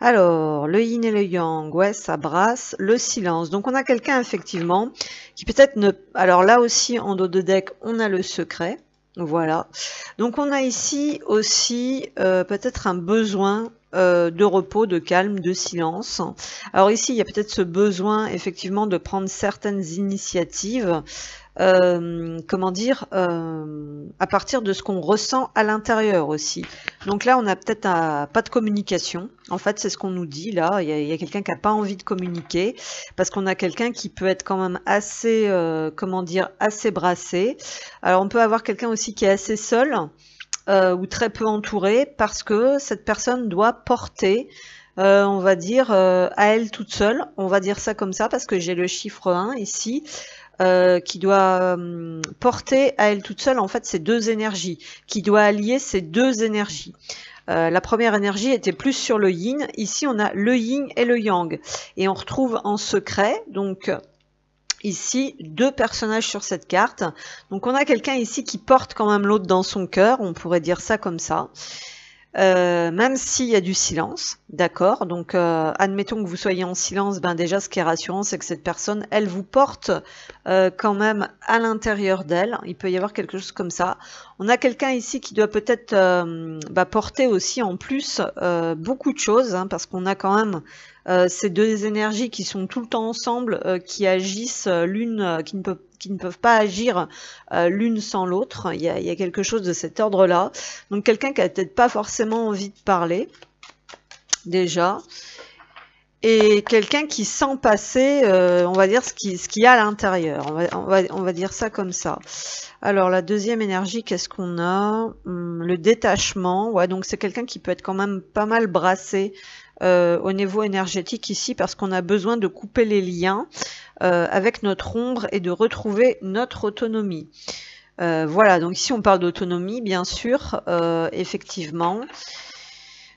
Alors, le yin et le yang, ouais, ça brasse. Le silence. Donc on a quelqu'un effectivement qui peut-être ne... Alors là aussi, en dos de deck, on a le secret. Voilà. Donc on a ici aussi peut-être un besoin de repos, de calme, de silence. Alors ici, il y a peut-être ce besoin effectivement de prendre certaines initiatives, comment dire, à partir de ce qu'on ressent à l'intérieur aussi. Donc là, on a peut-être pas de communication. En fait, c'est ce qu'on nous dit là. Il y a quelqu'un qui n'a pas envie de communiquer parce qu'on a quelqu'un qui peut être quand même assez, comment dire, assez brassé. Alors, on peut avoir quelqu'un aussi qui est assez seul ou très peu entouré parce que cette personne doit porter, on va dire, à elle toute seule. On va dire ça comme ça parce que j'ai le chiffre 1 ici. Qui doit porter à elle toute seule en fait ces deux énergies, qui doit allier ces deux énergies. La première énergie était plus sur le yin, ici on a le yin et le yang, et on retrouve en secret, donc ici deux personnages sur cette carte. Donc on a quelqu'un ici qui porte quand même l'autre dans son cœur, on pourrait dire ça comme ça. Même s'il y a du silence, d'accord, donc admettons que vous soyez en silence, ben déjà ce qui est rassurant c'est que cette personne, elle vous porte quand même à l'intérieur d'elle, il peut y avoir quelque chose comme ça. On a quelqu'un ici qui doit peut-être porter aussi en plus beaucoup de choses, hein, parce qu'on a quand même ces deux énergies qui sont tout le temps ensemble, qui agissent l'une, qui ne peuvent pas agir l'une sans l'autre. Il y a quelque chose de cet ordre-là. Donc quelqu'un qui a peut-être pas forcément envie de parler, déjà. Et quelqu'un qui sent passer, on va dire, ce qu'il y a à l'intérieur. On va dire ça comme ça. Alors, la deuxième énergie, qu'est-ce qu'on a? Le détachement. Ouais, donc c'est quelqu'un qui peut être quand même pas mal brassé au niveau énergétique ici, parce qu'on a besoin de couper les liens avec notre ombre et de retrouver notre autonomie. Voilà, donc ici on parle d'autonomie, bien sûr, effectivement.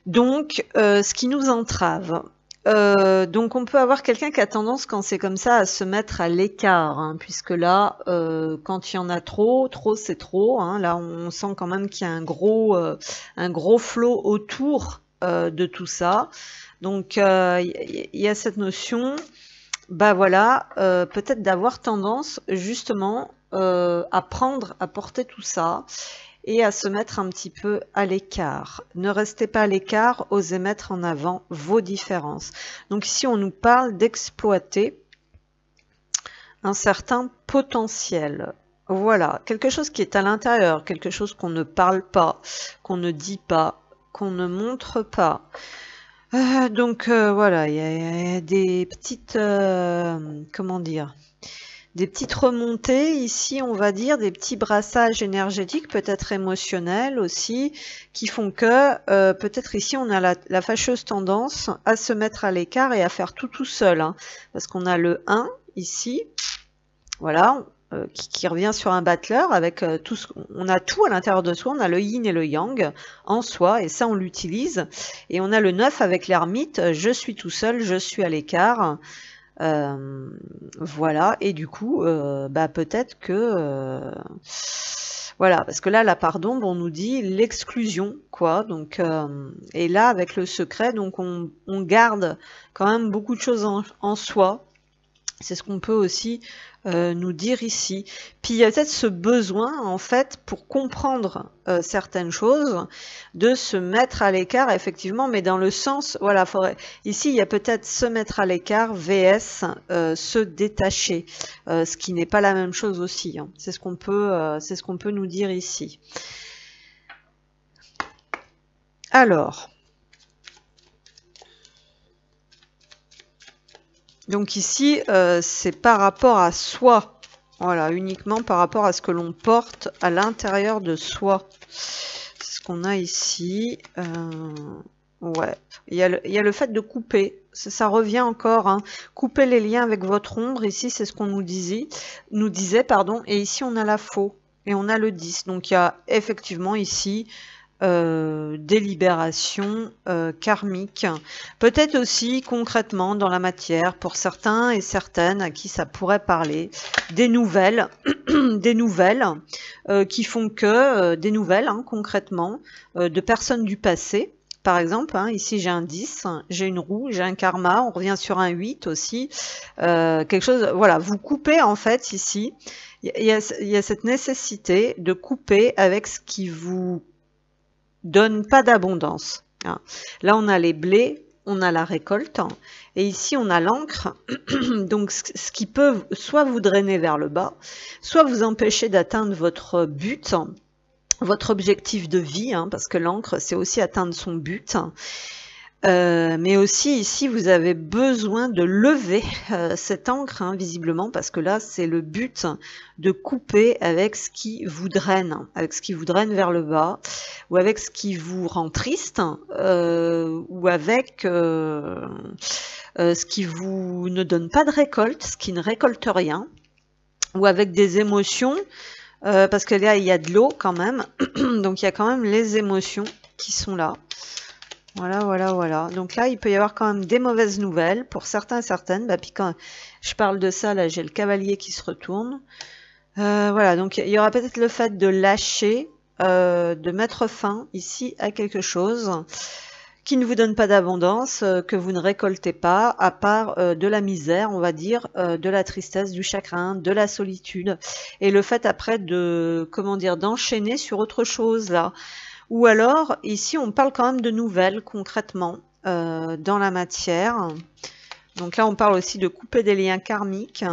Donc, ce qui nous entrave. Donc on peut avoir quelqu'un qui a tendance, quand c'est comme ça, à se mettre à l'écart, hein, puisque là, quand il y en a trop c'est trop. Hein, là, on sent quand même qu'il y a un gros flot autour de tout ça. Donc il y a cette notion, bah voilà, peut-être d'avoir tendance justement à prendre, à porter tout ça et à se mettre un petit peu à l'écart. Ne restez pas à l'écart, osez mettre en avant vos différences. Donc ici, on nous parle d'exploiter un certain potentiel. Voilà, quelque chose qui est à l'intérieur, quelque chose qu'on ne parle pas, qu'on ne dit pas, qu'on ne montre pas. Donc voilà, il y a des petites, comment dire, des petites remontées ici, on va dire, des petits brassages énergétiques, peut-être émotionnels aussi, qui font que peut-être ici on a la fâcheuse tendance à se mettre à l'écart et à faire tout seul, hein, parce qu'on a le 1 ici, voilà, qui revient sur un battleur avec tout on a tout à l'intérieur de soi, on a le yin et le yang en soi, et ça on l'utilise, et on a le 9 avec l'ermite, je suis tout seul, je suis à l'écart. Voilà, et du coup, bah, peut-être que voilà, parce que là, la part d'ombre, on nous dit l'exclusion, quoi. Donc, et là, avec le secret, donc on garde quand même beaucoup de choses en soi. C'est ce qu'on peut aussi nous dire ici. Puis il y a peut-être ce besoin, en fait, pour comprendre certaines choses, de se mettre à l'écart, effectivement, mais dans le sens, voilà, ici il y a peut-être se mettre à l'écart, vs se détacher, ce qui n'est pas la même chose aussi, hein. C'est ce qu'on peut nous dire ici. Alors, donc ici, c'est par rapport à soi, voilà, uniquement par rapport à ce que l'on porte à l'intérieur de soi. C'est ce qu'on a ici. Ouais, il y a le fait de couper, ça revient encore, hein. Couper les liens avec votre ombre, ici c'est ce qu'on nous disait, pardon, et ici on a la faux, et on a le 10, donc il y a effectivement ici des libérations karmiques, peut-être aussi concrètement dans la matière, pour certains et certaines à qui ça pourrait parler, des nouvelles, des nouvelles qui font que, des nouvelles hein, concrètement, de personnes du passé. Par exemple, hein, ici j'ai un 10, j'ai une roue, j'ai un karma, on revient sur un 8 aussi, quelque chose, voilà, vous coupez en fait ici, il y a cette nécessité de couper avec ce qui vous donne pas d'abondance. Là, on a les blés, on a la récolte, et ici, on a l'encre, donc ce qui peut soit vous drainer vers le bas, soit vous empêcher d'atteindre votre but, votre objectif de vie, hein, parce que l'encre, c'est aussi atteindre son but. Mais aussi ici, vous avez besoin de lever cette encre, hein, visiblement, parce que là, c'est le but de couper avec ce qui vous draine, vers le bas, ou avec ce qui vous rend triste, ou avec ce qui vous ne donne pas de récolte, ce qui ne récolte rien, ou avec des émotions, parce que là, il y a de l'eau quand même, donc il y a quand même les émotions qui sont là. Voilà, voilà, voilà. Donc là, il peut y avoir quand même des mauvaises nouvelles pour certains et certaines. Bah, puis quand je parle de ça, là, j'ai le cavalier qui se retourne. Voilà, donc il y aura peut-être le fait de lâcher, de mettre fin ici à quelque chose qui ne vous donne pas d'abondance, que vous ne récoltez pas, à part de la misère, on va dire, de la tristesse, du chagrin, de la solitude. Et le fait après de, comment dire, d'enchaîner sur autre chose, là. Ou alors, ici, on parle quand même de nouvelles, concrètement, dans la matière. Donc là, on parle aussi de couper des liens karmiques.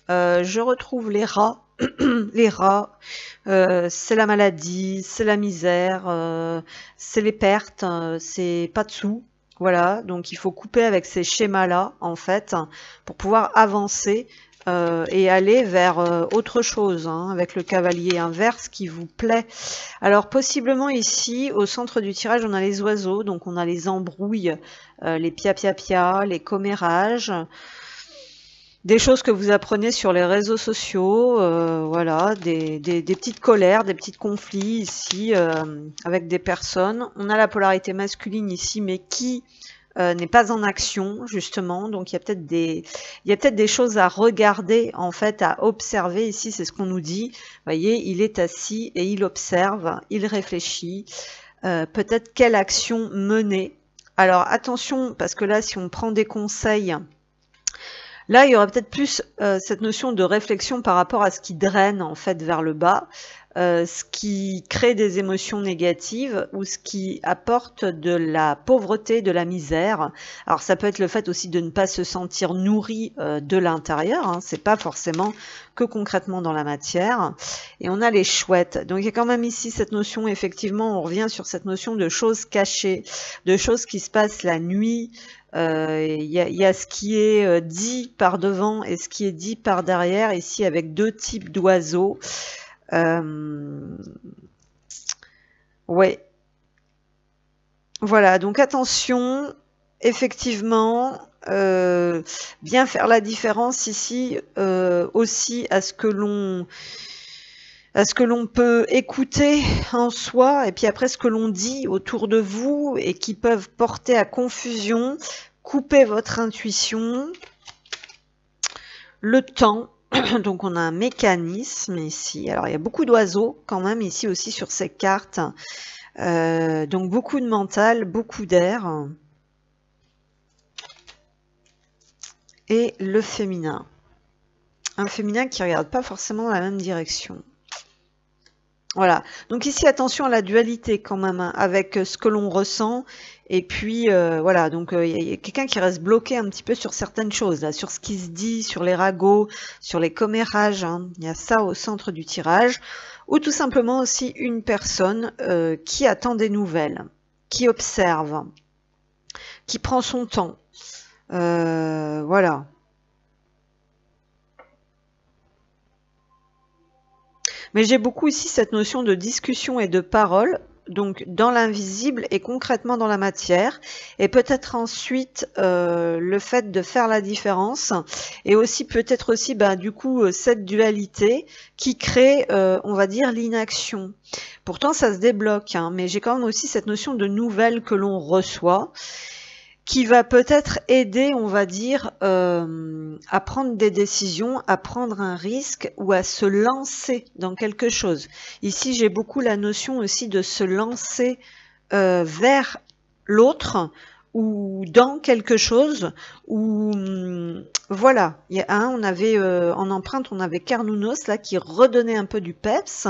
Je retrouve les rats. Les rats, c'est la maladie, c'est la misère, c'est les pertes, c'est pas de sous. Voilà, donc il faut couper avec ces schémas-là, en fait, pour pouvoir avancer et aller vers autre chose, hein, avec le cavalier inverse qui vous plaît. Alors possiblement ici, au centre du tirage, on a les oiseaux, donc on a les embrouilles, les pia-pia-pia, les commérages, des choses que vous apprenez sur les réseaux sociaux, voilà, des petites colères, des petits conflits ici avec des personnes. On a la polarité masculine ici, mais qui n'est pas en action justement, donc il y a peut-être des choses à regarder en fait, à observer ici, c'est ce qu'on nous dit. Vous voyez, il est assis et il observe, il réfléchit, peut-être quelle action mener. Alors attention, parce que là si on prend des conseils, là, il y aura peut-être plus cette notion de réflexion par rapport à ce qui draine en fait vers le bas, ce qui crée des émotions négatives ou ce qui apporte de la pauvreté, de la misère. Alors ça peut être le fait aussi de ne pas se sentir nourri de l'intérieur, hein, c'est pas forcément que concrètement dans la matière. Et on a les chouettes. Donc il y a quand même ici cette notion, effectivement, on revient sur cette notion de choses cachées, de choses qui se passent la nuit, Il y a ce qui est dit par devant et ce qui est dit par derrière, ici avec deux types d'oiseaux. Ouais. Voilà, donc attention, effectivement, bien faire la différence ici aussi à ce que l'on peut écouter en soi et puis après ce que l'on dit autour de vous et qui peuvent porter à confusion, couper votre intuition, le temps. Donc on a un mécanisme ici. Alors il y a beaucoup d'oiseaux quand même ici aussi sur ces cartes. Donc beaucoup de mental, beaucoup d'air. Et le féminin. Un féminin qui ne regarde pas forcément dans la même direction. Voilà. Donc ici, attention à la dualité quand même, hein, avec ce que l'on ressent. Et puis, voilà. Donc, il y a quelqu'un qui reste bloqué un petit peu sur certaines choses, là, sur ce qui se dit, sur les ragots, sur les commérages. Hein. Il y a ça au centre du tirage. Ou tout simplement aussi une personne qui attend des nouvelles, qui observe, qui prend son temps. Voilà. Mais j'ai beaucoup ici cette notion de discussion et de parole, donc dans l'invisible et concrètement dans la matière, et peut-être ensuite le fait de faire la différence, et aussi peut-être aussi du coup cette dualité qui crée, on va dire, l'inaction. Pourtant ça se débloque, hein, mais j'ai quand même aussi cette notion de nouvelles que l'on reçoit, qui va peut-être aider, on va dire, à prendre des décisions, à prendre un risque ou à se lancer dans quelque chose. Ici, j'ai beaucoup la notion aussi de se lancer vers l'autre ou dans quelque chose, ou voilà, il y a on avait en empreinte, on avait Carnounos là qui redonnait un peu du peps,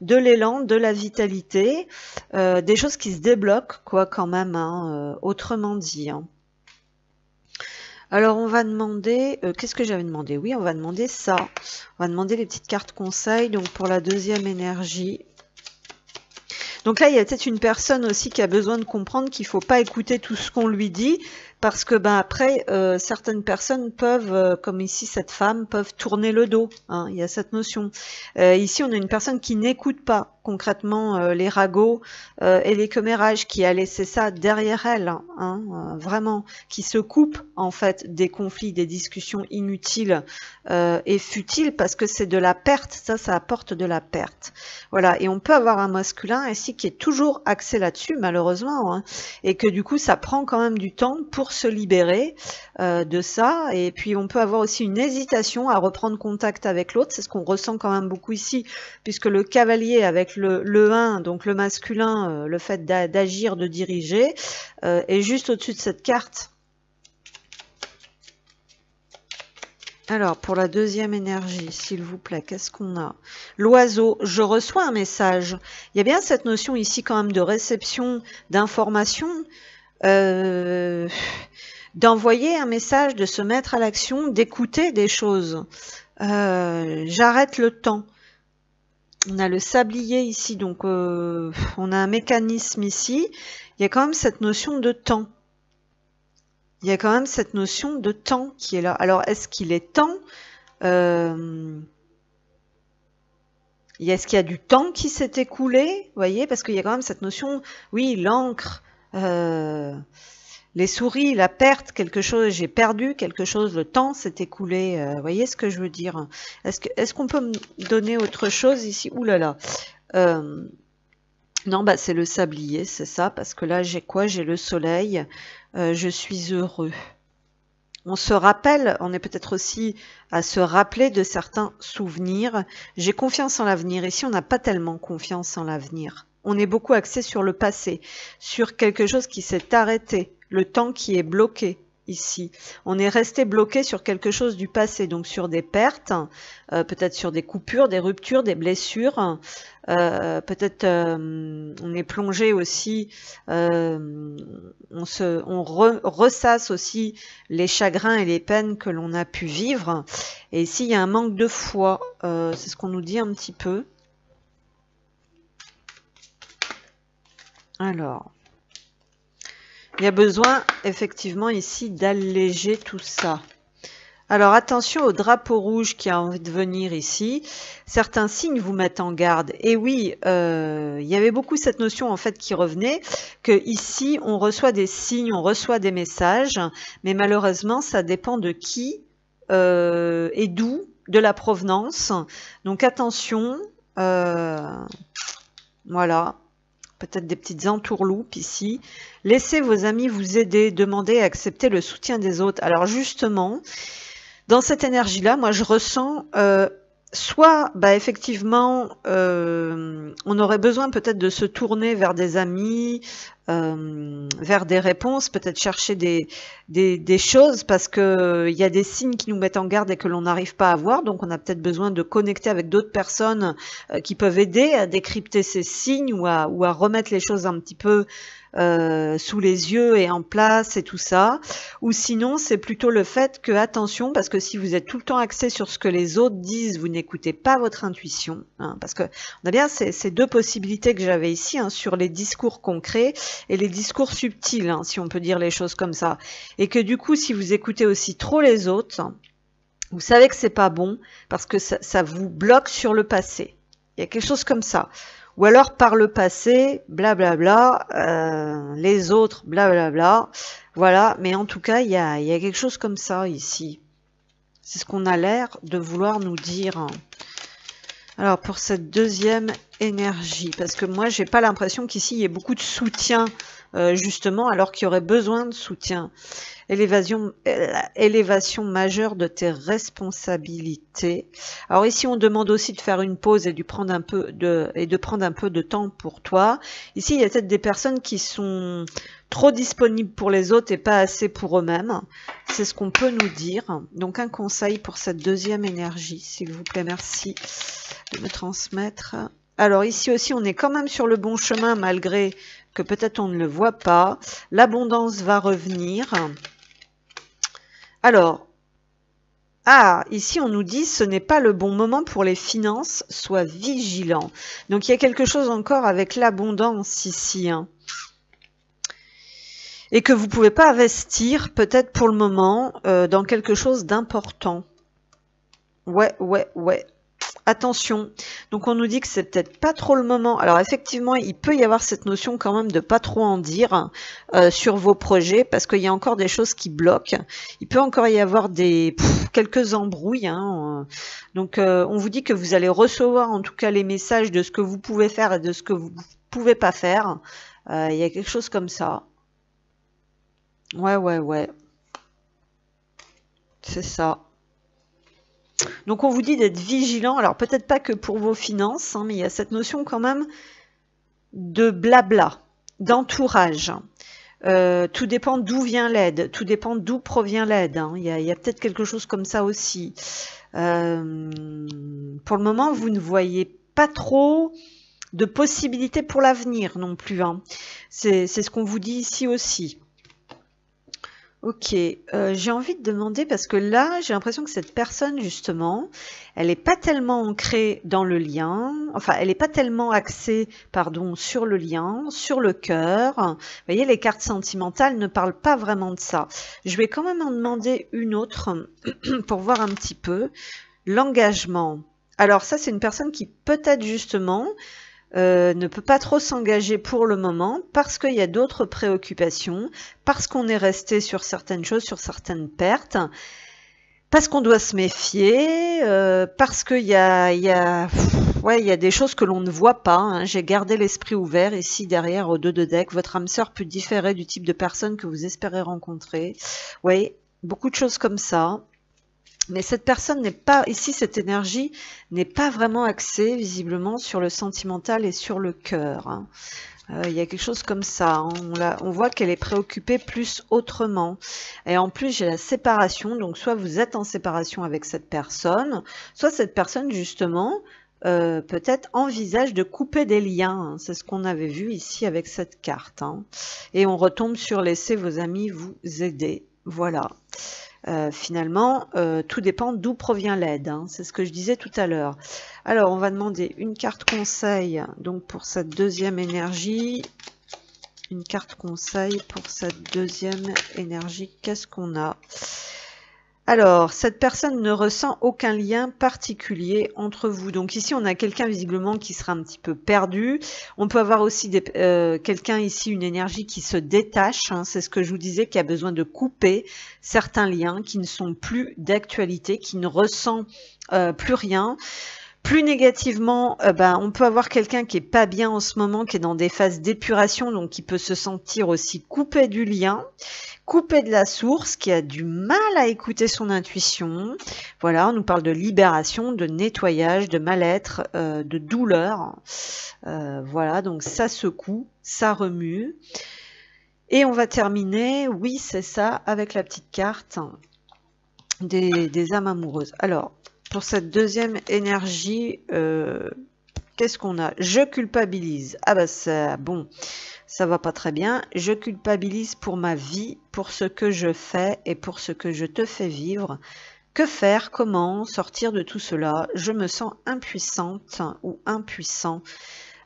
de l'élan, de la vitalité, des choses qui se débloquent quoi quand même, hein, autrement dit. Hein. Alors on va demander, qu'est-ce que j'avais demandé? Oui, on va demander ça. On va demander les petites cartes conseils, donc pour la deuxième énergie. Donc là, il y a peut-être une personne aussi qui a besoin de comprendre qu'il ne faut pas écouter tout ce qu'on lui dit, parce que après, certaines personnes peuvent, comme ici cette femme, peuvent tourner le dos. Hein, il y a cette notion. Ici, on a une personne qui n'écoute pas concrètement les ragots et les commérages, qui a laissé ça derrière elle, hein, vraiment, qui se coupe en fait des conflits, des discussions inutiles et futiles, parce que c'est de la perte, ça apporte de la perte. Voilà, et on peut avoir un masculin ici qui est toujours axé là-dessus, malheureusement, hein, et que du coup, ça prend quand même du temps pour se libérer de ça, et puis on peut avoir aussi une hésitation à reprendre contact avec l'autre, c'est ce qu'on ressent quand même beaucoup ici, puisque le cavalier avec le 1, donc le masculin, le fait d'agir, de diriger, est juste au-dessus de cette carte. Alors, pour la deuxième énergie, s'il vous plaît, qu'est-ce qu'on a? L'oiseau, je reçois un message. Il y a bien cette notion ici quand même de réception d'informations, d'envoyer un message, de se mettre à l'action, d'écouter des choses. J'arrête le temps. On a le sablier ici, donc on a un mécanisme ici. Il y a quand même cette notion de temps. Il y a quand même cette notion de temps qui est là. Alors, est-ce qu'il est temps est-ce qu'il y a du temps qui s'est écoulé? Vous voyez, parce qu'il y a quand même cette notion, oui, l'encre, les souris, la perte, quelque chose, j'ai perdu quelque chose, le temps s'est écoulé. Vous voyez ce que je veux dire? Est-ce qu'on peut me donner autre chose ici? Ouh là là. Non, c'est le sablier, c'est ça, parce que là, j'ai quoi? J'ai le soleil. Je suis heureux. On se rappelle, on est peut-être aussi à se rappeler de certains souvenirs. J'ai confiance en l'avenir. Ici, on n'a pas tellement confiance en l'avenir. On est beaucoup axé sur le passé, sur quelque chose qui s'est arrêté, le temps qui est bloqué ici. On est resté bloqué sur quelque chose du passé, donc sur des pertes, peut-être sur des coupures, des ruptures, des blessures. Peut-être on est plongé aussi, on ressasse aussi les chagrins et les peines que l'on a pu vivre. Et ici, il y a un manque de foi, c'est ce qu'on nous dit un petit peu. Alors, Il y a besoin, effectivement, ici, d'alléger tout ça. Alors, attention au drapeau rouge qui a envie de venir ici. Certains signes vous mettent en garde. Et oui, il y avait beaucoup cette notion, en fait, qui revenait, que ici, on reçoit des signes, on reçoit des messages, mais malheureusement, ça dépend de qui et d'où, de la provenance. Donc, attention, voilà. Peut-être des petites entourloupes ici. Laissez vos amis vous aider, demandez et acceptez le soutien des autres. Alors justement, dans cette énergie-là, moi je ressens soit effectivement on aurait besoin peut-être de se tourner vers des amis, vers des réponses, peut-être chercher des choses parce que il y a des signes qui nous mettent en garde et que l'on n'arrive pas à voir, donc on a peut-être besoin de connecter avec d'autres personnes qui peuvent aider à décrypter ces signes ou à remettre les choses un petit peu sous les yeux et en place et tout ça. Ou sinon c'est plutôt le fait que attention, parce que si vous êtes tout le temps axé sur ce que les autres disent, vous n'écoutez pas votre intuition, hein, parce que on a bien ces deux possibilités que j'avais ici, hein, sur les discours concrets et les discours subtils, hein, si on peut dire les choses comme ça, et que du coup si vous écoutez aussi trop les autres, vous savez que c'est pas bon parce que ça vous bloque sur le passé. Il y a quelque chose comme ça. Ou alors par le passé, blablabla, les autres, blablabla, voilà. Mais en tout cas, il y a quelque chose comme ça ici. C'est ce qu'on a l'air de vouloir nous dire. Alors pour cette deuxième énergie, parce que moi, j'ai pas l'impression qu'ici, il y ait beaucoup de soutien, justement, alors qu'il y aurait besoin de soutien. Élévation majeure de tes responsabilités. Alors ici, on demande aussi de faire une pause et de prendre un peu de temps pour toi. Ici, il y a peut-être des personnes qui sont trop disponibles pour les autres et pas assez pour eux-mêmes. C'est ce qu'on peut nous dire. Donc un conseil pour cette deuxième énergie, s'il vous plaît, merci de me transmettre. Alors ici aussi, on est quand même sur le bon chemin malgré que peut-être on ne le voit pas. L'abondance va revenir. Alors, ici on nous dit ce n'est pas le bon moment pour les finances, sois vigilant. Donc il y a quelque chose encore avec l'abondance ici, hein. Et que vous ne pouvez pas investir peut-être pour le moment dans quelque chose d'important. Ouais. Attention, donc on nous dit que c'est peut-être pas trop le moment. Alors effectivement, il peut y avoir cette notion quand même de pas trop en dire sur vos projets parce qu'il y a encore des choses qui bloquent. Il peut encore y avoir quelques embrouilles, hein. Donc on vous dit que vous allez recevoir en tout cas les messages de ce que vous pouvez faire et de ce que vous pouvez pas faire. Il y a quelque chose comme ça. Ouais. C'est ça. Donc on vous dit d'être vigilant, alors peut-être pas que pour vos finances, hein, mais il y a cette notion quand même de blabla, d'entourage. Tout dépend d'où vient l'aide, tout dépend d'où provient l'aide, hein. Il y a peut-être quelque chose comme ça aussi. Pour le moment, vous ne voyez pas trop de possibilités pour l'avenir non plus, hein. C'est ce qu'on vous dit ici aussi. Ok, j'ai envie de demander, parce que là, j'ai l'impression que cette personne, justement, elle n'est pas tellement ancrée dans le lien, enfin, elle n'est pas tellement axée, pardon, sur le lien, sur le cœur. Vous voyez, les cartes sentimentales ne parlent pas vraiment de ça. Je vais quand même en demander une autre pour voir un petit peu. L'engagement. Alors ça, c'est une personne qui peut-être, justement, ne peut pas trop s'engager pour le moment parce qu'il y a d'autres préoccupations, parce qu'on est resté sur certaines choses, sur certaines pertes, parce qu'on doit se méfier, parce qu'il y a des choses que l'on ne voit pas, hein. J'ai gardé l'esprit ouvert ici derrière au 2 de deck. Votre âme sœur peut différer du type de personne que vous espérez rencontrer. Oui, beaucoup de choses comme ça. Mais cette personne n'est pas, ici cette énergie n'est pas vraiment axée visiblement sur le sentimental et sur le cœur, hein. Il y a quelque chose comme ça, hein. On voit qu'elle est préoccupée plus autrement. Et en plus j'ai la séparation, donc soit vous êtes en séparation avec cette personne, soit cette personne justement peut-être envisage de couper des liens, hein. C'est ce qu'on avait vu ici avec cette carte, hein. Et on retombe sur laisser vos amis vous aider, voilà. Finalement, tout dépend d'où provient l'aide, hein. C'est ce que je disais tout à l'heure. Alors, on va demander une carte conseil donc pour cette deuxième énergie. une carte conseil pour cette deuxième énergie. Qu'est-ce qu'on a? Alors, cette personne ne ressent aucun lien particulier entre vous. Donc ici, on a quelqu'un visiblement qui sera un petit peu perdu. On peut avoir aussi quelqu'un ici, une énergie qui se détache. Hein, c'est ce que je vous disais, qui a besoin de couper certains liens qui ne sont plus d'actualité, qui ne ressent plus rien. Plus négativement, on peut avoir quelqu'un qui est pas bien en ce moment, qui est dans des phases d'épuration, donc qui peut se sentir aussi coupé du lien, coupé de la source, qui a du mal à écouter son intuition. Voilà, on nous parle de libération, de nettoyage, de mal-être, de douleur. Voilà, donc ça secoue, ça remue. Et on va terminer, oui c'est ça, avec la petite carte des âmes amoureuses. Alors, pour cette deuxième énergie, qu'est-ce qu'on a? Je culpabilise. Ah bah ça, bon, ça va pas très bien. Je culpabilise pour ma vie, pour ce que je fais et pour ce que je te fais vivre. Que faire? Comment sortir de tout cela? Je me sens impuissante ou impuissant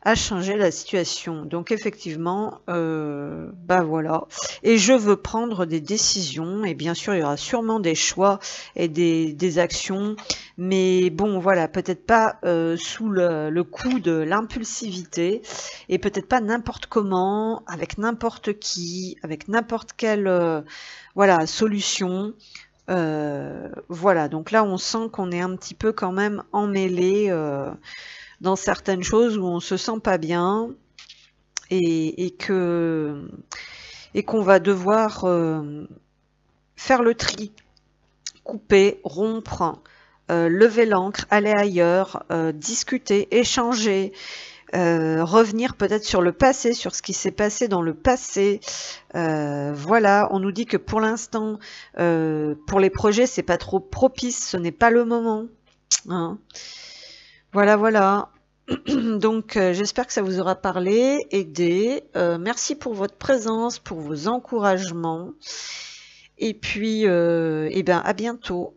à changer la situation. Donc effectivement, voilà. Et je veux prendre des décisions. Et bien sûr, il y aura sûrement des choix et des actions. Mais bon, voilà, peut-être pas sous le coup de l'impulsivité. Et peut-être pas n'importe comment, avec n'importe qui, avec n'importe quelle voilà, solution. Voilà, donc là, on sent qu'on est un petit peu quand même emmêlé dans certaines choses où on se sent pas bien et qu'on va devoir faire le tri, couper, rompre, lever l'ancre, aller ailleurs, discuter, échanger, revenir peut-être sur le passé, sur ce qui s'est passé dans le passé. Voilà, on nous dit que pour l'instant, pour les projets, c'est pas trop propice, ce n'est pas le moment. Hein. Voilà, voilà. Donc, j'espère que ça vous aura parlé, aidé. Merci pour votre présence, pour vos encouragements. Et puis, à bientôt.